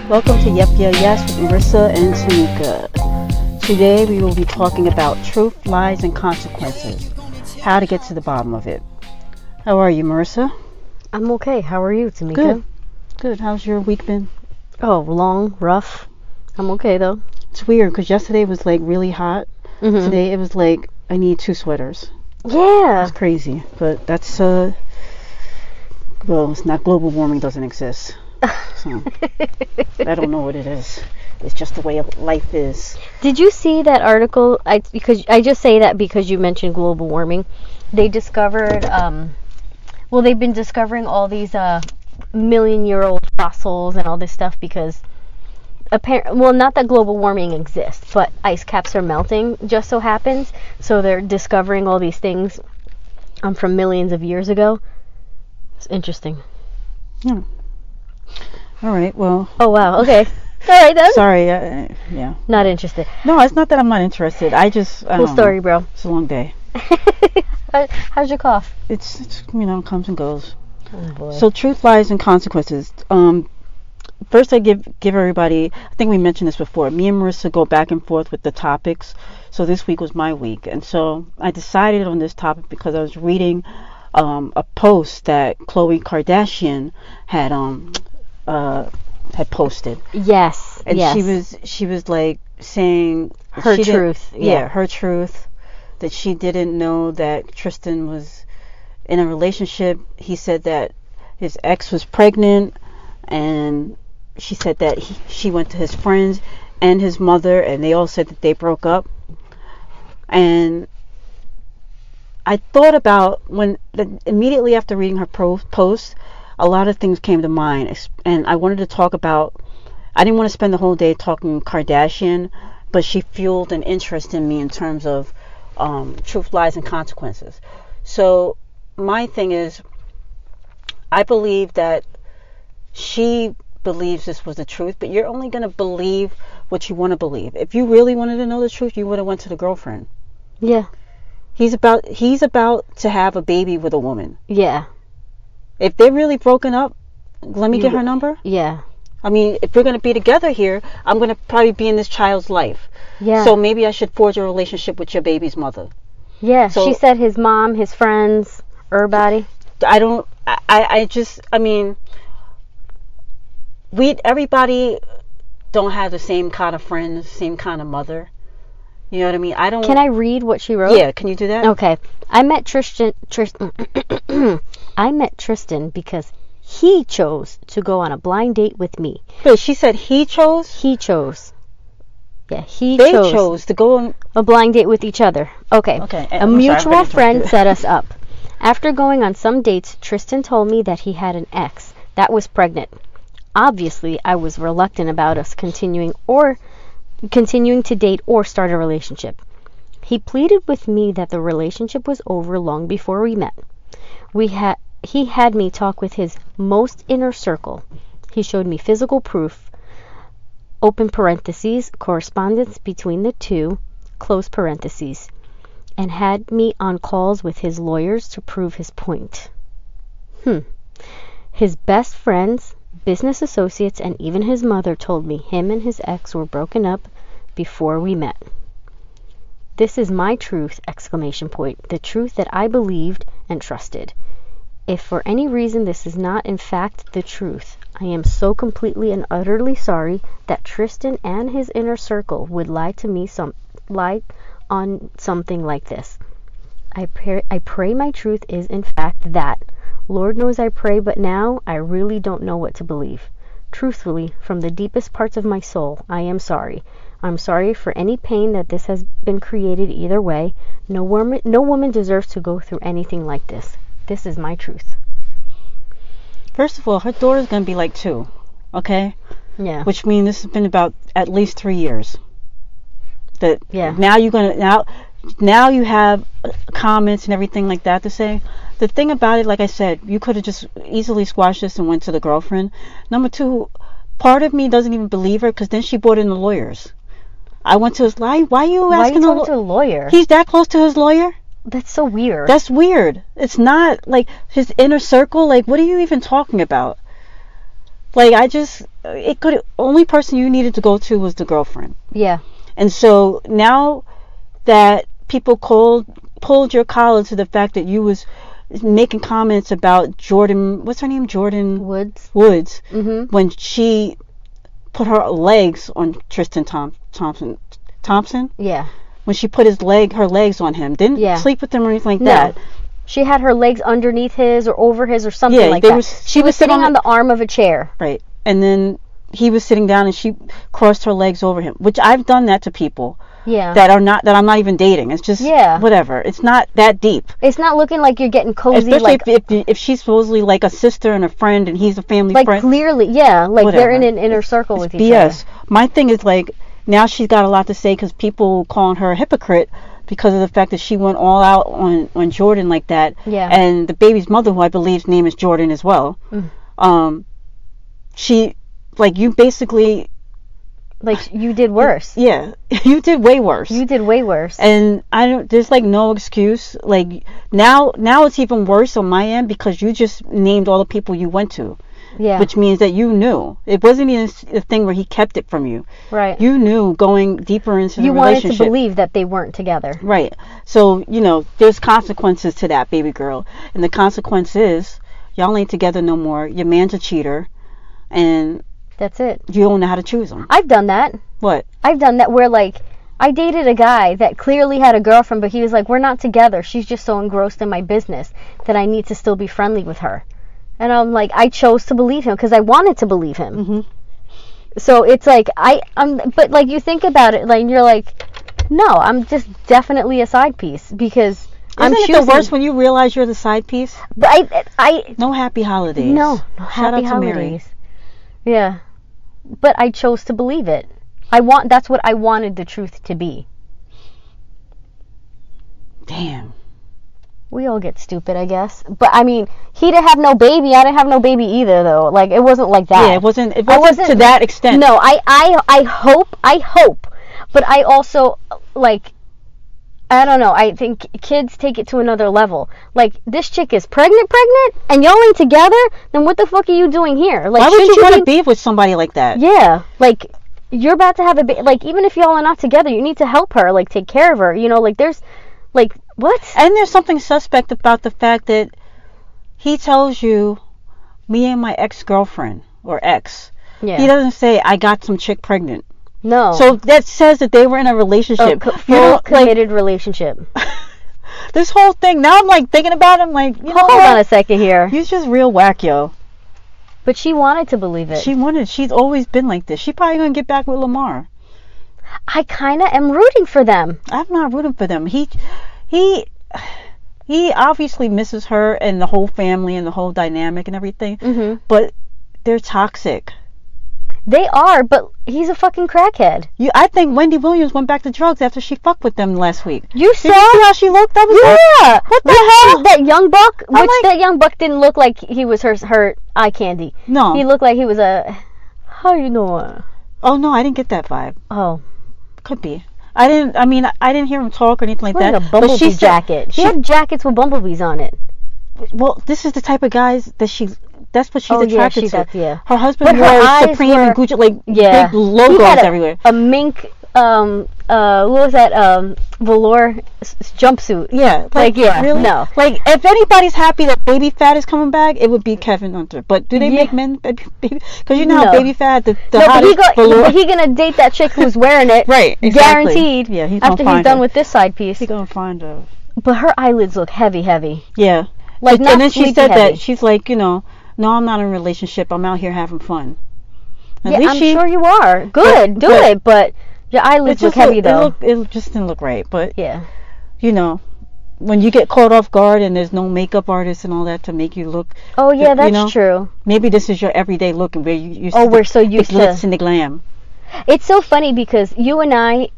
Welcome to Yep Yeah Yes with Marissa and Tamika. Today we will be talking about truth, lies, and consequences. How to get to the bottom of it. How are you, Marissa? I'm okay. How are you, Tamika? Good. Good. How's your week been? Oh, long, rough. I'm okay though. It's weird because yesterday was like really hot. Mm-hmm. Today it was like I need 2 sweaters. Yeah. It's crazy, but that's well, it's not, global warming doesn't exist. So I don't know what it is. It's just the way life is. Did you see that article? I just say that because you mentioned global warming. They discovered they've been discovering all these million-year-old fossils and all this stuff because not that global warming exists, but ice caps are melting, just so happens. So they're discovering all these things from millions of years ago. It's interesting. Yeah. All right. Well. Oh wow. Okay. All right then. Sorry. Yeah. Not interested. No, it's not that I'm not interested. I Cool story, bro. It's a long day. How's your cough? It's comes and goes. Oh boy. So truth, lies, and consequences. First, I give everybody. I think we mentioned this before. Me and Marissa go back and forth with the topics. So this week was my week, and so I decided on this topic because I was reading a post that Khloe Kardashian had posted. Yes. And yes. she was like saying her truth. Yeah, her truth. That she didn't know that Tristan was in a relationship. He said that his ex was pregnant, and she said that she went to his friends and his mother, and they all said that they broke up. And I thought about immediately after reading her post, a lot of things came to mind, and I wanted to talk about. I didn't want to spend the whole day talking Kardashian, but she fueled an interest in me in terms of truth, lies, and consequences. So my thing is, I believe that she believes this was the truth, but you're only going to believe what you want to believe. If you really wanted to know the truth, you would have went to the girlfriend. Yeah. He's about to have a baby with a woman. Yeah. If they're really broken up, let me get her number. Yeah. I mean, if we're going to be together here, I'm going to probably be in this child's life. Yeah. So maybe I should forge a relationship with your baby's mother. Yeah. So, she said his mom, his friends, everybody. Everybody don't have the same kind of friends, same kind of mother. You know what I mean? Can I read what she wrote? Yeah, can you do that? Okay. I met Tristan because he chose to go on a blind date with me. Wait, she said he chose? He chose. Yeah, they chose to go on a blind date with each other. Okay. A mutual friend set us up. After going on some dates, Tristan told me that he had an ex that was pregnant. Obviously, I was reluctant about us continuing to date or start a relationship. He pleaded with me that the relationship was over long before we met. He had me talk with his most inner circle. He showed me physical proof, open parentheses, correspondence between the two, close parentheses, and had me on calls with his lawyers to prove his point. His best friends, business associates, and even his mother told me him and his ex were broken up before we met. This is my truth, ! The truth that I believed and trusted. If for any reason this is not in fact the truth, I am so completely and utterly sorry that Tristan and his inner circle would lie on something like this. I pray my truth is in fact that. Lord knows I pray, but now I really don't know what to believe. Truthfully, from the deepest parts of my soul, I am sorry. I'm sorry for any pain that this has been created either way. No woman deserves to go through anything like this. This is my truth. First of all, her daughter's going to be like 2, okay? Yeah. Which means this has been about at least 3 years. Now you have comments and everything like that to say. The thing about it, like I said, you could have just easily squashed this and went to the girlfriend. Number 2, part of me doesn't even believe her because then she brought in the lawyers. I went to his lawyer. Why are you asking to the lawyer? He's that close to his lawyer? That's so weird. That's weird. It's not like his inner circle. Like, what are you even talking about? Like, only person you needed to go to was the girlfriend. Yeah. And so now that people pulled your collar to the fact that you was making comments about Jordan, what's her name? Jordan Woods. Mm-hmm. When she put her legs on Tristan Thompson? Yeah. When she put her legs on him. Didn't sleep with him or anything like that. She had her legs underneath his or over his or something like that. She was sitting on the arm of a chair. Right. And then he was sitting down and she crossed her legs over him, which I've done that to people. Yeah. That I'm not even dating. It's just whatever. It's not that deep. It's not looking like you're getting cozy. Especially if she's supposedly like a sister and a friend and he's a family friend. Like clearly, yeah. Like whatever. They're in an inner circle with each other. BS. My thing is like now she's got a lot to say because people calling her a hypocrite because of the fact that she went all out on Jordan like that. Yeah. And the baby's mother, who I believe's name is Jordan as well. She like you basically. Like, you did worse. Yeah. You did way worse. And there's like no excuse. Like, now it's even worse on my end because you just named all the people you went to. Yeah. Which means that you knew. It wasn't even a thing where he kept it from you. Right. You knew going deeper into the relationship. You wanted to believe that they weren't together. Right. So, there's consequences to that, baby girl. And the consequence is, y'all ain't together no more. Your man's a cheater. And... that's it. You don't know how to choose them. I've done that. What? I've done that where, like, I dated a guy that clearly had a girlfriend, but he was like, we're not together. She's just so engrossed in my business that I need to still be friendly with her. And I'm like, I chose to believe him because I wanted to believe him. Mm-hmm. So it's like, but like you think about it, like you're like, no, I'm just definitely a side piece because I'm choosing. Isn't it the worst when you realize you're the side piece? But no happy holidays. No Shout happy out to holidays. Mary. Yeah. But I chose to believe it. That's what I wanted the truth to be. Damn. We all get stupid, I guess. But I mean, he didn't have no baby. I didn't have no baby either, though. Like, it wasn't like that. Yeah, it wasn't to that extent. No, I hope. But I also, like, I don't know. I think kids take it to another level. Like, this chick is pregnant, and y'all ain't together? Then what the fuck are you doing here? Like, why would you want to be with somebody like that? Yeah. Like, you're about to have a baby. Like, even if y'all are not together, you need to help her. Like, take care of her. Like, there's, like, what? And there's something suspect about the fact that he tells you, me and my ex-girlfriend, or ex. Yeah. He doesn't say, I got some chick pregnant. No. So that says that they were in a relationship. Full committed relationship. This whole thing, now I'm like thinking about it, I'm like, hold on a second here. He's just real whack, yo. But she wanted to believe it. She's always been like this. She probably gonna get back with Lamar. I kind of am rooting for them. I'm not rooting for them. He obviously misses her and the whole family and the whole dynamic and everything. Mm-hmm. But they're toxic. They are, but he's a fucking crackhead. I think Wendy Williams went back to drugs after she fucked with them last week. You saw? Did you see how she looked? That was what the hell? That young buck? That young buck didn't look like he was her eye candy. No. He looked like he was a... How you doing? Oh, no, I didn't get that vibe. Oh. Could be. I didn't hear him talk or anything like that. A bumblebee jacket. She had jackets with bumblebees on it. Well, this is the type of guys that that's what she's attracted to. Yeah. Her husband wore Supreme and Gucci, like big logos everywhere. A mink, what was that, velour jumpsuit. Yeah. Really? No. Like, if anybody's happy that Baby Fat is coming back, it would be Kevin Hunter. But do they make men baby? Because you know how Baby Fat, the hottest velour. But he's going to date that chick who's wearing it. Right, exactly. Guaranteed. Yeah, after he's done with this side piece. He's going to find her. But her eyelids look heavy. Yeah. Like, and then she said that, she's like, no, I'm not in a relationship. I'm out here having fun. I'm sure you are. Good, do it, but your eyelids look heavy, though. It just didn't look right, but, yeah. When you get caught off guard and there's no makeup artist and all that to make you look... Oh, yeah, that's true. Maybe this is your everyday look and where we're so used to... the glitz and the glam. It's so funny because you and I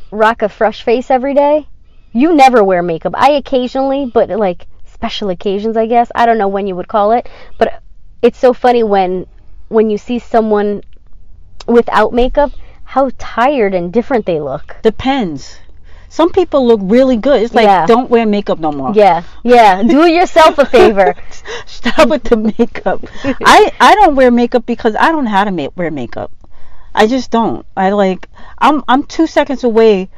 rock a fresh face every day. You never wear makeup. I occasionally, but, like, special occasions, I guess. I don't know when you would call it, but it's so funny when you see someone without makeup, how tired and different they look. Depends. some people look really good. It's like, don't wear makeup no more. Yeah. Do yourself a favor. Stop with the makeup. I don't wear makeup because I don't know how to wear makeup. I just don't. I'm 2 seconds away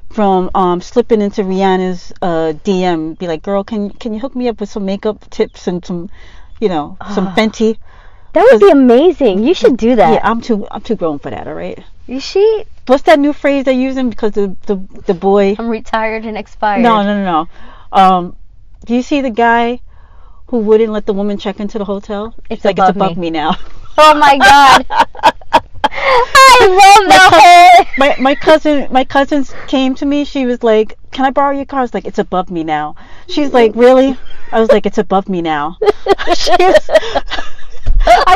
from slipping into Rihanna's DM, be like, girl, can you hook me up with some makeup tips and some, some Fenty? That would be amazing. You should do that. Yeah, I'm too grown for that. All right. You she? What's that new phrase they're using? Because the boy. I'm retired and expired. No. Do you see the guy who wouldn't let the woman check into the hotel? It's above me now. Oh my God. I love that whole. My cousin came to me. She was like, "Can I borrow your car?" I was like, "It's above me now." She's like, "Really?" I was like, "It's above me now." I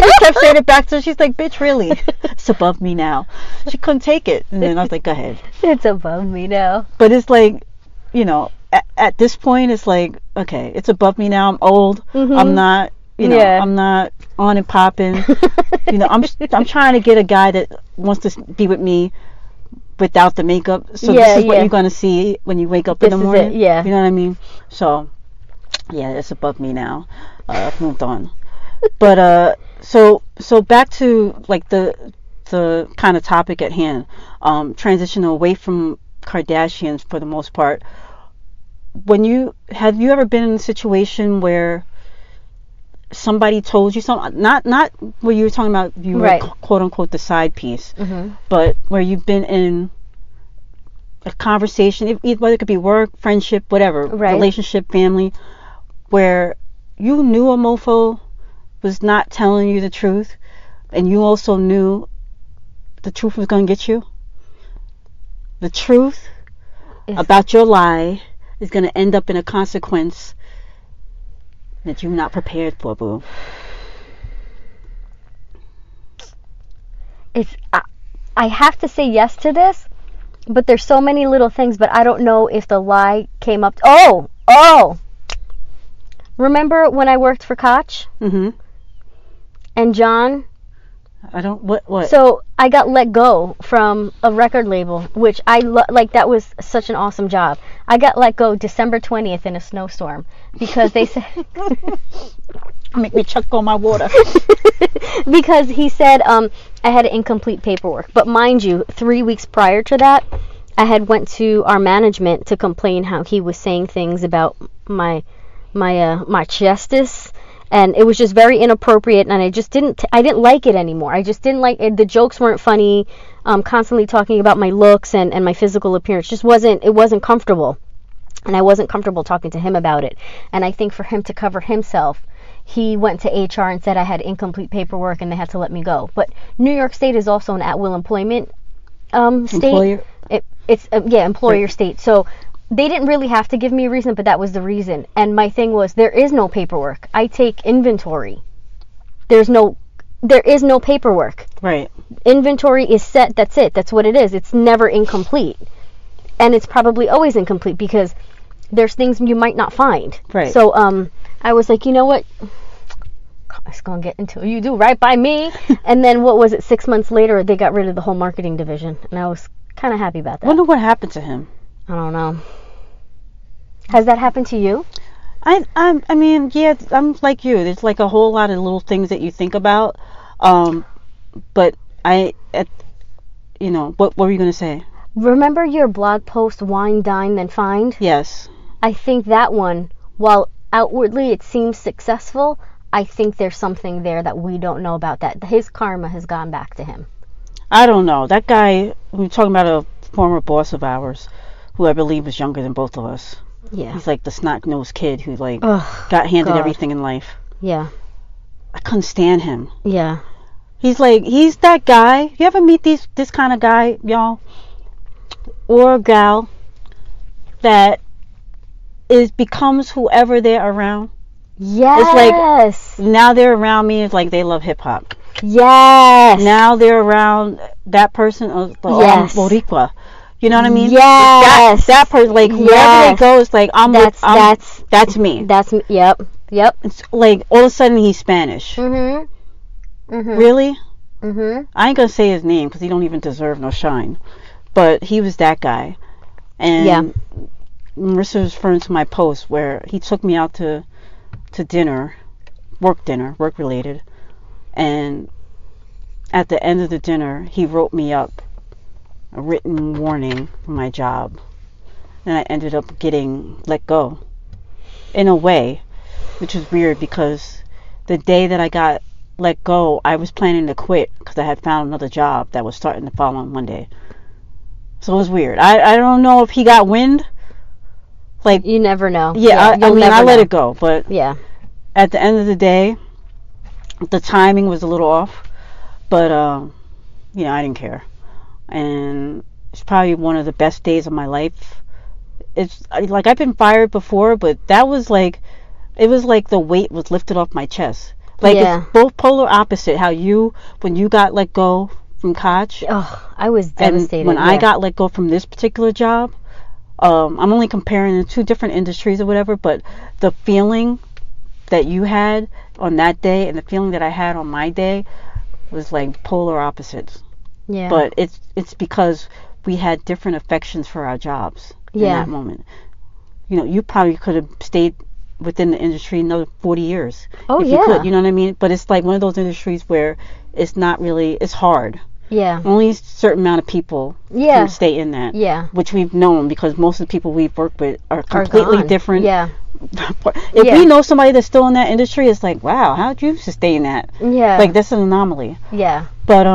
just kept saying it back to her. She's like, "Bitch, really? It's above me now." She couldn't take it, and then I was like, "Go ahead." It's above me now. But it's like, at this point, it's like, okay, it's above me now. I'm old. Mm-hmm. I'm not. I'm not on and popping. I'm trying to get a guy that wants to be with me without the makeup. So this is what you're gonna see when you wake up in the morning. Yeah. You know what I mean? So yeah, it's above me now. I've moved on. But so back to like the kind of topic at hand. Transition away from Kardashians for the most part. Have you ever been in a situation where somebody told you something, not where you were talking about you were quote unquote the side piece, but where you've been in a conversation, whether it could be work, friendship, whatever, relationship, family, where you knew a mofo was not telling you the truth, and you also knew the truth was going to get you? The truth about your lie is going to end up in a consequence that you're not prepared for, boo. I have to say yes to this, but there's so many little things, but I don't know if the lie came up. Oh! Remember when I worked for Koch? Mm-hmm. And John? I don't, what? So I got let go from a record label, which that was such an awesome job. I got let go December 20th in a snowstorm because they said... Make me chuck on my water. Because he said I had incomplete paperwork. But mind you, 3 weeks prior to that, I had went to our management to complain how he was saying things about my chestis. And it was just very inappropriate, and I didn't like it anymore. I just didn't like it. The jokes weren't funny. Constantly talking about my looks and my physical appearance it wasn't comfortable. And I wasn't comfortable talking to him about it. And I think for him to cover himself, he went to HR and said I had incomplete paperwork and they had to let me go. But New York State is also an at-will employment state. Employer? It's employer state. So they didn't really have to give me a reason, but that was the reason. And my thing was, there is no paperwork. I take inventory. There is no paperwork. Right. Inventory is set. That's it. That's what it is. It's never incomplete. And it's probably always incomplete because there's things you might not find. Right. So I was like, you know what? I was going to get into it. You do right by me. And then what was it? 6 months later, they got rid of the whole marketing division. And I was kind of happy about that. I wonder what happened to him. I don't know. Has that happened to you? I mean, yeah, I'm like you. There's like a whole lot of little things that you think about. But what were you going to say? Remember your blog post, Wine, Dine, Then Find? Yes. I think that one, while outwardly it seems successful, I think there's something there that we don't know about that. His karma has gone back to him. I don't know. That guy, we're talking about a former boss of ours, who I believe was younger than both of us. Yeah. He's like the snot-nosed kid who got handed everything in life. Yeah. I couldn't stand him. Yeah. He's that guy. You ever meet this kind of guy, y'all? Or a gal that becomes whoever they're around? Yes. It's like now they're around me, it's like they love hip hop. Yes. Now they're around that person, Boricua. You know what I mean? Yes. That person, like wherever they go, it's like that's me. Yep. It's like all of a sudden he's Spanish. Mhm. Mhm. Really? Mhm. I ain't gonna say his name because he don't even deserve no shine. But he was that guy, And Marissa was referring to my post where he took me out to dinner, work related, and at the end of the dinner, he wrote me up a written warning for my job, and I ended up getting let go in a way, which was weird because the day that I got let go, I was planning to quit because I had found another job that was starting the following Monday. So it was weird. I don't know if he got wind. Like, you never know. Yeah, I mean, I let it go, but yeah, at the end of the day, the timing was a little off, but you know, I didn't care, and it's probably one of the best days of my life. It's like I've been fired before, but that was like, it was like the weight was lifted off my chest. Like, it's both polar opposite. How when you got let go from Koch, I was devastated. And when I got let go from this particular job, I'm only comparing the two different industries or whatever, but the feeling that you had on that day and the feeling that I had on my day was like polar opposites. Yeah. But it's because we had different affections for our jobs in that moment. You know, you probably could have stayed within the industry another 40 years. If you could, you know what I mean? But it's like one of those industries where it's not really, it's hard. Yeah. Only a certain amount of people can stay in that. Yeah. Which we've known because most of the people we've worked with are completely different. Yeah. If we know somebody that's still in that industry, it's like, wow, how'd you sustain that? Yeah. Like, that's an anomaly. Yeah. But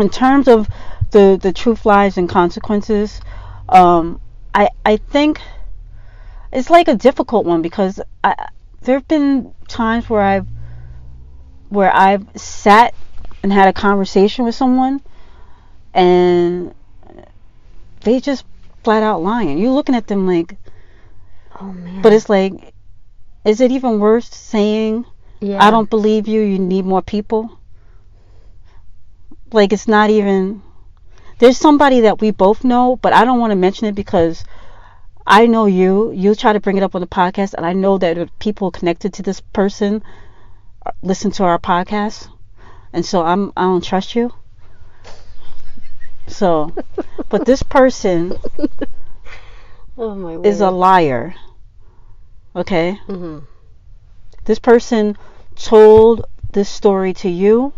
in terms of the truth, lies, and consequences, I think it's like a difficult one because there have been times where I've sat and had a conversation with someone and they just flat out lying. You're looking at them like, oh man. But it's like, is it even worth saying, I don't believe you, you need more people? Like, it's not even, there's somebody that we both know, but I don't want to mention it because I know you try to bring it up on the podcast, and I know that if people connected to this person listen to our podcast, and so I don't trust you. So, but this person is a liar. Okay? Mm-hmm. This person told this story to you.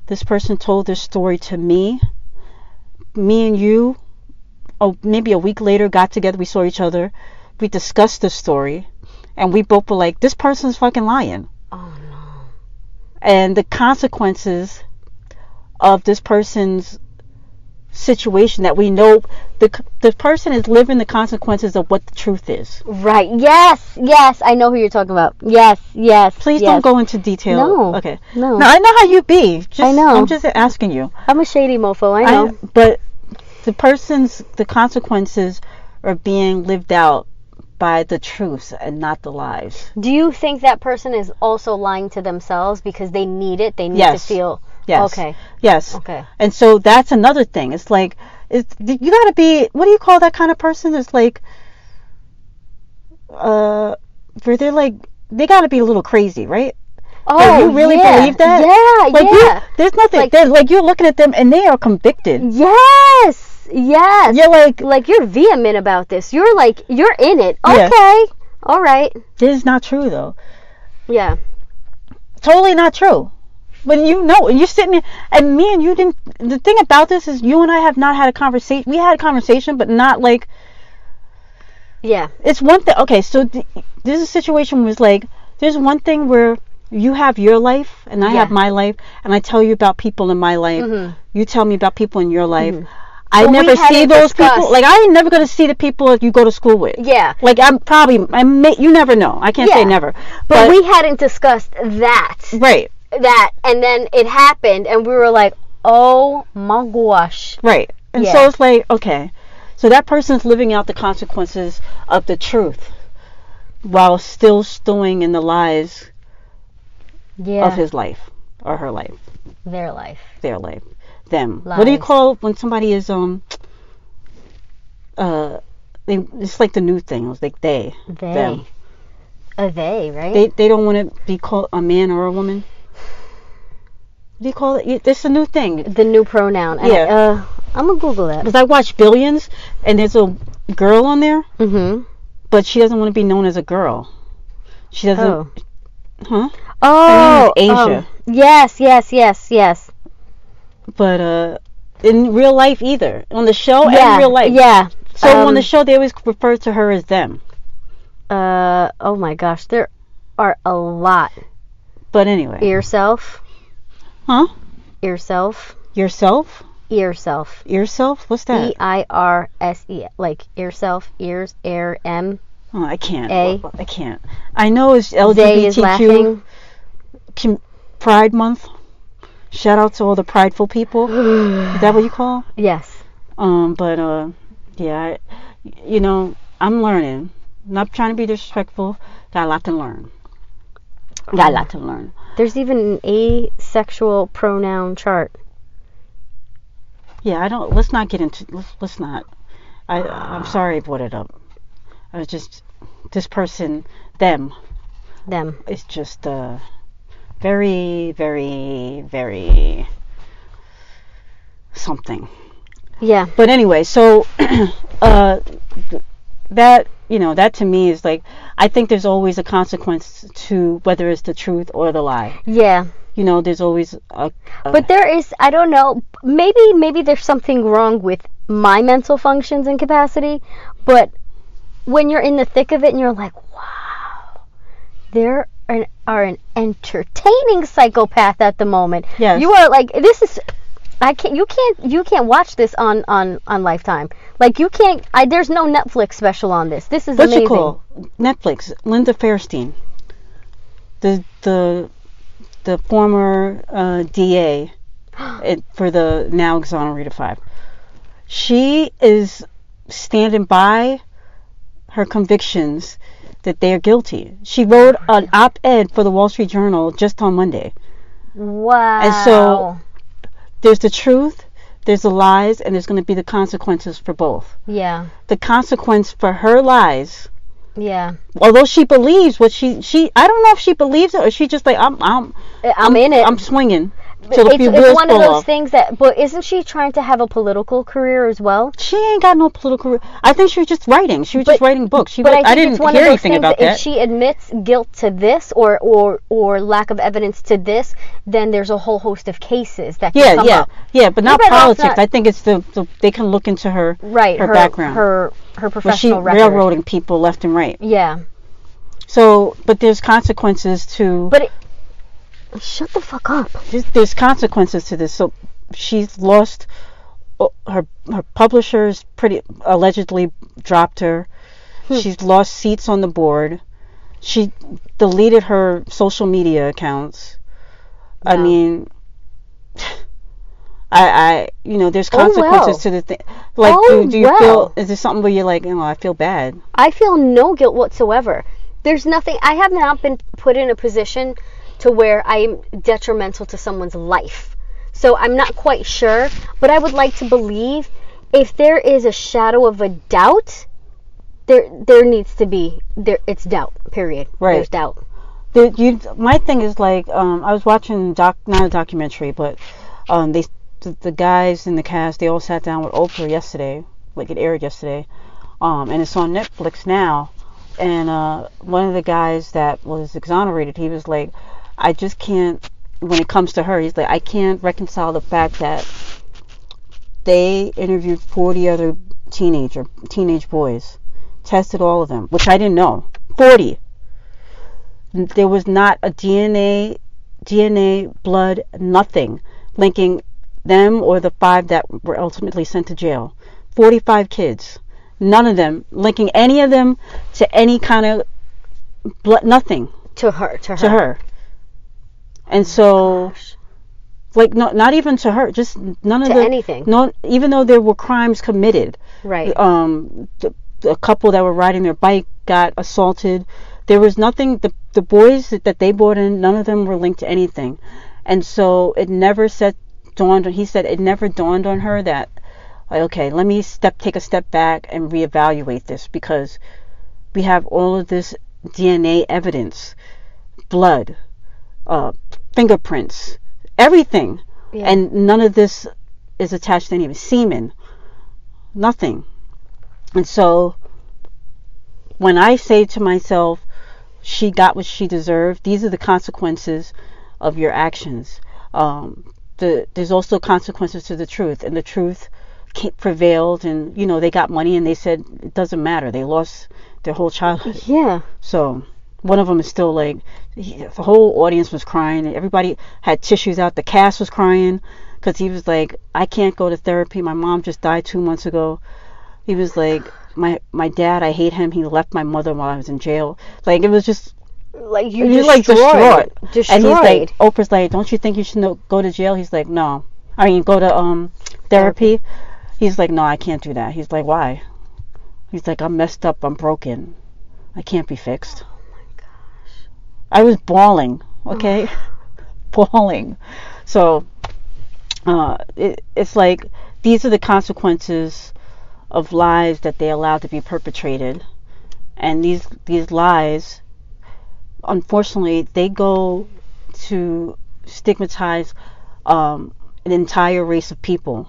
This person told this story to me. Me and you, maybe a week later, got together. We saw each other. We discussed the story. And we both were like, this person's fucking lying. Oh, no. And the consequences of this person's situation that we know, the person is living the consequences of what the truth is. Right. Yes, I know who you're talking about. Yes. Please don't go into detail. No. Okay. No. I know how you be. I know. I'm just asking you. I'm a shady mofo, I know. But the consequences are being lived out by the truths and not the lies. Do you think that person is also lying to themselves because they need it? They need to feel... Yes. Okay. Yes. Okay. And so that's another thing. It's like, you gotta be, what do you call that kind of person? It's like, where they're like, they gotta be a little crazy, right? Oh, like, you really believe that? Yeah, like, there's nothing, like you're looking at them and they are convicted. Yes. You're like you're vehement about this. You're like, you're in it. Okay. Yeah. All right. This is not true though. Yeah. Totally not true. When you know, and you're sitting there, and me and you didn't, the thing about this is you and I have not had a conversation. We had a conversation, but not like, it's one thing. Okay, so there's a situation where it's like, there's one thing where you have your life and I have my life, and I tell you about people in my life. Mm-hmm. You tell me about people in your life. Mm-hmm. I never see those people. Like, I ain't never going to see the people that you go to school with. Yeah. Like, you never know. I can't say never. But we hadn't discussed that. Right. And then it happened, and we were like, oh my gosh. Right. And so it's like, okay, so that person's living out the consequences of the truth while still stewing in the lies of his life or her life. Their life. Them. Lies. What do you call when somebody is it's like the new thing. It's like they. Them. A they, right? They don't want to be called a man or a woman. What do you call it? It's a new thing. The new pronoun. I'm gonna Google that. Because I watch Billions, and there's a girl on there. Mm-hmm. But she doesn't want to be known as a girl. She doesn't. Oh. Huh? Oh. Her name is Asia. Yes. But in real life either. On the show and Yeah. real life. Yeah. So on the show they always refer to her as them. Oh my gosh, there are a lot. But anyway. Yourself. Huh? Yourself. Yourself? Earself. Earself? What's that? EIRSE. Like earself, ears, air, M. Oh, I can't. A. I can't. I know it's They is laughing. Pride Month. Shout out to all the prideful people. Is that what you call? Yes. But yeah, I'm learning. Not trying to be disrespectful. Got a lot to learn. There's even an asexual pronoun chart. Yeah, let's not get into, let's not. I'm sorry I brought it up. I was just, this person, them. It's just, very, very, very something. Yeah. But anyway, so, that to me is like, I think there's always a consequence to whether it's the truth or the lie. Yeah. There's always but there is, I don't know, maybe there's something wrong with my mental functions and capacity, but when you're in the thick of it and you're like, wow, there are an entertaining psychopath at the moment. Yes. You are like, this is, you can't watch this on Lifetime. Like, you can't, there's no Netflix special on this. This is amazing. What's it called? Netflix. Linda Fairstein. The former DA for the now exonerated 5. She is standing by her convictions that they are guilty. She wrote an op-ed for the Wall Street Journal just on Monday. Wow. And so there's the truth, there's the lies, and there's going to be the consequences for both. Yeah. The consequence for her lies. Yeah. Although she believes what she I don't know if she believes it or she just like I'm in it. I'm swinging. It's one of those things that, but isn't she trying to have a political career as well? She ain't got no political career. I think she was just writing. She was just writing books. I didn't hear anything about that. If she admits guilt to this or lack of evidence to this, then there's a whole host of cases that can come up. Yeah, but not politics. I think it's they can look into her background, her professional record. She's railroading people left and right. Yeah. So, but there's consequences to. Shut the fuck up. There's consequences to this. So she's lost her publishers allegedly dropped her. She's lost seats on the board. She deleted her social media accounts. Wow. I mean, there's consequences to the thing. Like, do you feel, is there something where you're like, I feel bad? I feel no guilt whatsoever. There's nothing, I have not been put in a position to where I'm detrimental to someone's life. So I'm not quite sure, but I would like to believe if there is a shadow of a doubt, there needs to be, it's doubt, period. Right. There's doubt. My thing is like, I was watching, not a documentary, but the guys in the cast, they all sat down with Oprah yesterday, like it aired yesterday, and it's on Netflix now, and one of the guys that was exonerated, he was like, I just can't, when it comes to her, he's like, I can't reconcile the fact that they interviewed 40 other teenage boys, tested all of them, which I didn't know. 40. There was not a DNA, blood, nothing linking them or the 5 that were ultimately sent to jail. 45 kids. None of them linking any of them to any kind of blood, nothing. To her. And so, like, no, not even to her, just none of anything. No, even though there were crimes committed. Right. A couple that were riding their bike got assaulted. There was nothing. The boys that they brought in, none of them were linked to anything. And so it never dawned on. He said it never dawned on her that, like, okay, let me take a step back and reevaluate this, because we have all of this DNA evidence, blood, fingerprints, everything, and none of this is attached to any of it. Semen. Nothing. And so when I say to myself, she got what she deserved, these are the consequences of your actions. There's also consequences to the truth, and the truth prevailed, and they got money, and they said it doesn't matter. They lost their whole childhood. Yeah. So one of them is still like, the whole audience was crying, and everybody had tissues out. The cast was crying because he was like, I can't go to therapy. My mom just died 2 months ago. He was like, my dad, I hate him. He left my mother while I was in jail. Like, it was just like, you destroyed. And he's like, Oprah's like, don't you think you should go to jail? He's like, no. I mean, go to therapy. He's like, no, I can't do that. He's like, why? He's like, I'm messed up. I'm broken. I can't be fixed. Oh my gosh. I was bawling. Okay, bawling. So it's like, these are the consequences of lies that they allow to be perpetrated, and these lies, unfortunately, they go to stigmatize an entire races of people.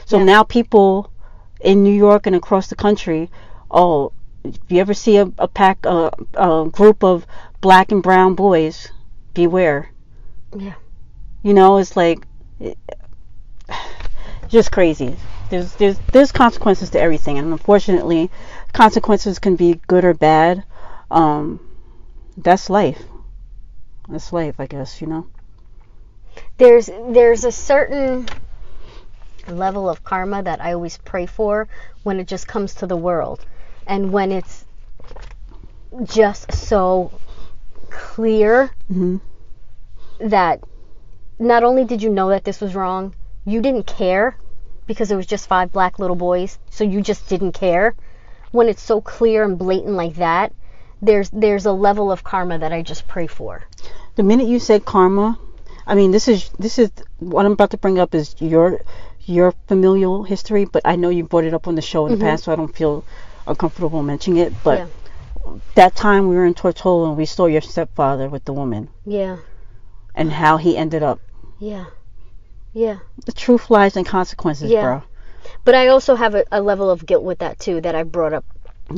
So now people in New York and across the country, if you ever see a group of black and brown boys, beware. Yeah. It's like, just crazy. There's consequences to everything, and unfortunately, consequences can be good or bad. That's life. That's life, I guess. There's a certain level of karma that I always pray for when it just comes to the world, and when it's just so clear that not only did you know that this was wrong, you didn't care because it was just 5 black little boys, so you just didn't care. When it's so clear and blatant like that, there's a level of karma that I just pray for. The minute you said karma, I mean, this is what I'm about to bring up is your familial history, but I know you brought it up on the show in the past, so I don't feel uncomfortable mentioning it. But that time we were in Tortola and we saw your stepfather with the woman. Yeah. And how he ended up. Yeah. Yeah. The truth lies in consequences, bro. But I also have a level of guilt with that too that I brought up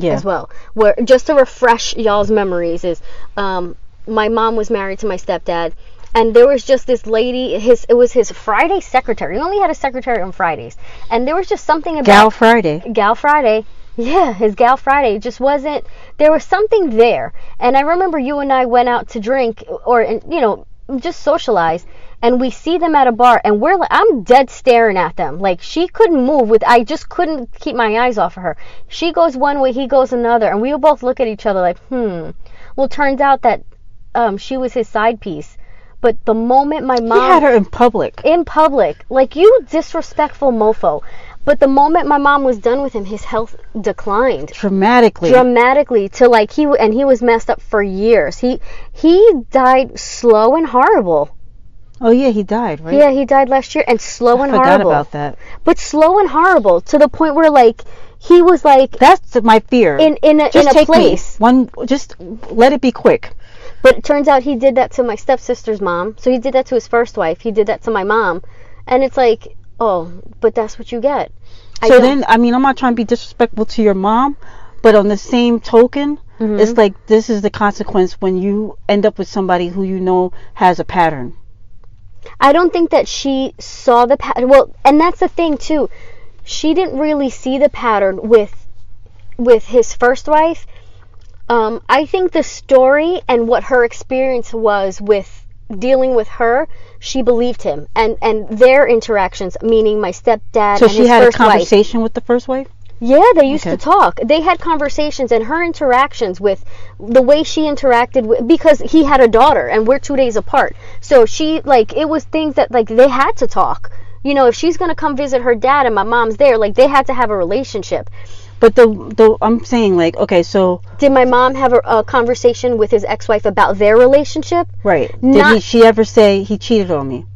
as well. Where, just to refresh y'all's memories, is my mom was married to my stepdad, and there was just this lady, it was his Friday secretary. He only had a secretary on Fridays. And there was just something about Gal Friday. Yeah, his Gal Friday just wasn't, there was something there. And I remember you and I went out to drink or just socialize, and we see them at a bar, and I'm dead staring at them. Like, she couldn't move I just couldn't keep my eyes off of her. She goes one way, he goes another, and we would both look at each other like, Well, turns out that she was his side piece. But the moment my mom... He had her in public. Like, you disrespectful mofo. But the moment my mom was done with him, his health declined. Dramatically. To like, he was messed up for years. He died slow and horrible. Oh, yeah, he died, right? Yeah, he died last year, and slow and horrible. I forgot about that. But slow and horrible, to the point where, like, he was like... That's my fear. In a place. Just let it be quick. But it turns out he did that to my stepsister's mom. So he did that to his first wife. He did that to my mom. And it's like, oh, but that's what you get. I'm not trying to be disrespectful to your mom, but on the same token, it's like, this is the consequence when you end up with somebody who has a pattern. I don't think that she saw the pattern. Well, and that's the thing, too. She didn't really see the pattern with his first wife. I think the story and what her experience was with dealing with her, she believed him. And their interactions, meaning my stepdad and his first wife. So she had a conversation with the first wife? Yeah, they used to talk. They had conversations, and her interactions with the way she interacted with, because he had a daughter and we're 2 days apart. So she, like, it was things that, like, they had to talk. If she's going to come visit her dad and my mom's there, like, they had to have a relationship. But I'm saying, like, okay, so... Did my mom have a conversation with his ex-wife about their relationship? Right. Did she ever say he cheated on me?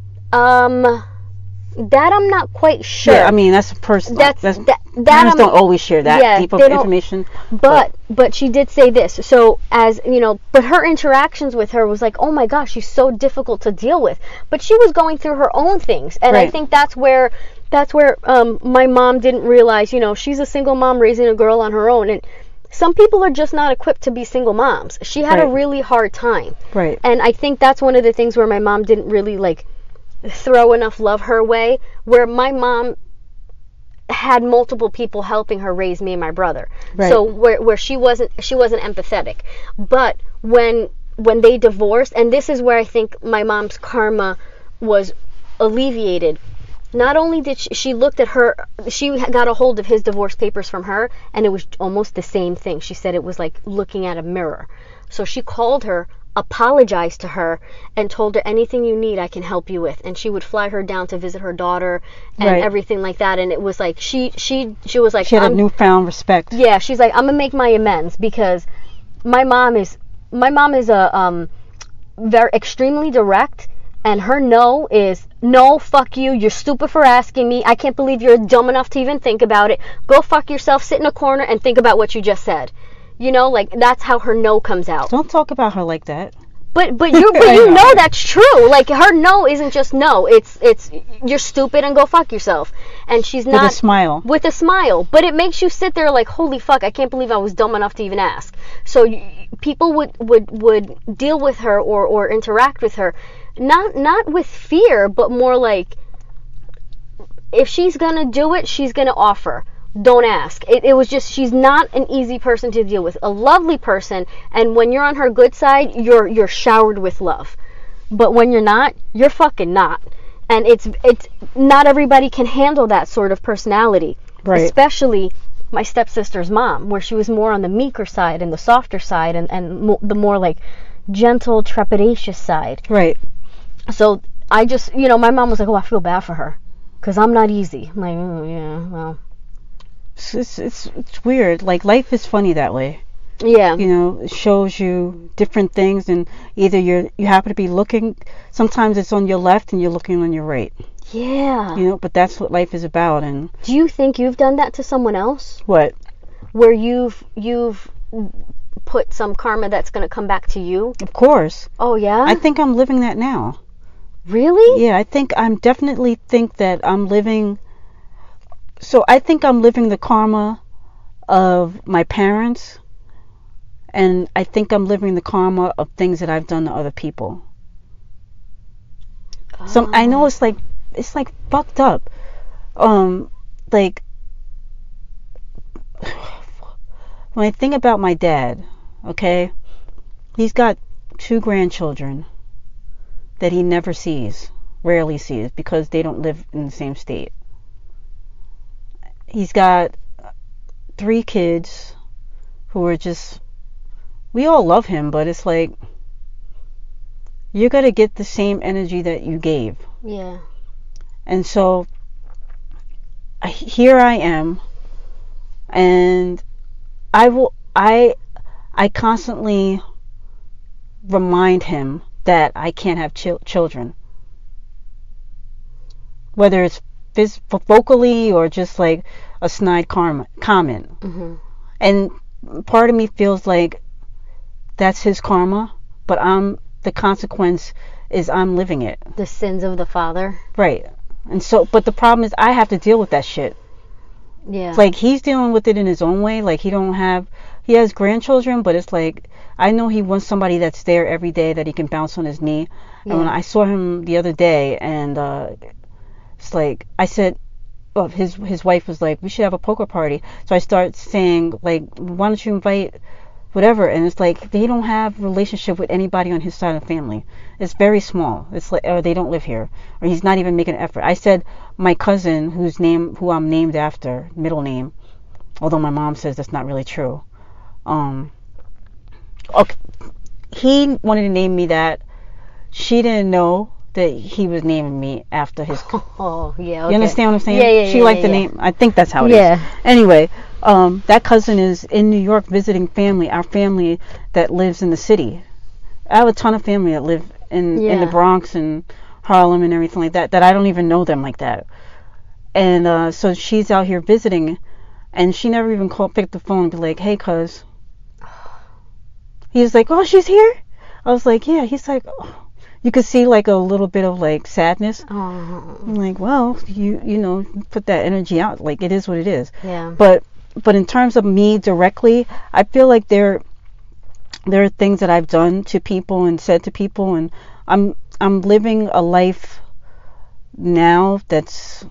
That I'm not quite sure. Yeah, I mean, that's personal. Parents don't always share that deep of information. But she did say this. So, as you know, but her interactions with her was like, oh my gosh, she's so difficult to deal with. But she was going through her own things, and I think that's where my mom didn't realize. You know, she's a single mom raising a girl on her own, and some people are just not equipped to be single moms. She had a really hard time. Right. And I think that's one of the things where my mom didn't really throw enough love her way, where my mom had multiple people helping her raise me and my brother. Right. So where she wasn't empathetic. But when they divorced, and this is where I think my mom's karma was alleviated. Not only did she looked at her, she got a hold of his divorce papers from her, and it was almost the same thing. She said it was like looking at a mirror. So she called her, apologized to her, and told her, anything you need I can help you with. And she would fly her down to visit her daughter and everything like that. And it was like she was like, she had a newfound respect. Yeah, she's like, I'm gonna make my amends, because my mom is a very extremely direct, and her no is no, fuck you, you're stupid for asking me, I can't believe you're dumb enough to even think about it, go fuck yourself, sit in a corner and think about what you just said. You know, like, that's how her no comes out. Don't talk about her like that. But you know that's true. Like, her no isn't just no. It's you're stupid and go fuck yourself. And she's not... With a smile. With a smile. But it makes you sit there like, holy fuck, I can't believe I was dumb enough to even ask. So people would deal with her or interact with her, not with fear, but more like, if she's gonna do it, she's gonna offer. Don't ask. It was just, she's not an easy person to deal with. A lovely person, and when you're on her good side, you're showered with love. But when you're not, you're fucking not. And it's not everybody can handle that sort of personality. Right. Especially my stepsister's mom, where she was more on the meeker side and the softer side and the more like gentle, trepidatious side. Right. So I just, my mom was like, oh, I feel bad for her, because I'm not easy. I'm like, oh, yeah, well. It's weird. Like, life is funny that way. Yeah. It shows you different things, and either you happen to be looking, sometimes it's on your left and you're looking on your right. Yeah. But that's what life is about. And do you think you've done that to someone else? What? Where you've put some karma that's going to come back to you? Of course. Oh, yeah? I think I'm living that now. Really? Yeah, I think definitely think that I'm living... So I think I'm living the karma of my parents, and I think I'm living the karma of things that I've done to other people. Oh. So I know it's like fucked up. Like, when I think about my dad, okay, he's got 2 grandchildren that he never sees, rarely sees, because they don't live in the same state. He's got 3 kids who are just, we all love him, but it's like, you're going to get the same energy that you gave. Yeah. And so, here I am, and I constantly remind him that I can't have children. Whether it's vocally or just like a snide comment. Mm-hmm. And part of me feels like that's his karma, but the consequence is I'm living it. The sins of the father. Right. And so, but the problem is I have to deal with that shit. Yeah. It's like he's dealing with it in his own way. Like, he has grandchildren, but it's like, I know he wants somebody that's there every day that he can bounce on his knee. Yeah. And when I saw him the other day, and it's like, I said, well, his wife was like, we should have a poker party. So I start saying, like, why don't you invite whatever? And it's like, they don't have a relationship with anybody on his side of the family. It's very small. It's like, or they don't live here, or he's not even making an effort. I said, my cousin, who I'm named after, middle name, although my mom says that's not really true. Okay, he wanted to name me that. She didn't know that he was naming me after his... Oh, yeah, okay. You understand what I'm saying? Yeah. She liked the name. I think that's how it is. Anyway, that cousin is in New York visiting family, our family that lives in the city. I have a ton of family that live in the Bronx and Harlem and everything like that I don't even know them like that. And so she's out here visiting, and she never even picked the phone and be like, hey, cuz. He's like, oh, she's here? I was like, yeah. He's like, oh. You could see like a little bit of like sadness. Oh. I'm like, well, you know, put that energy out. Like, it is what it is. Yeah. But in terms of me directly, I feel like there are things that I've done to people and said to people, and I'm living a life now that's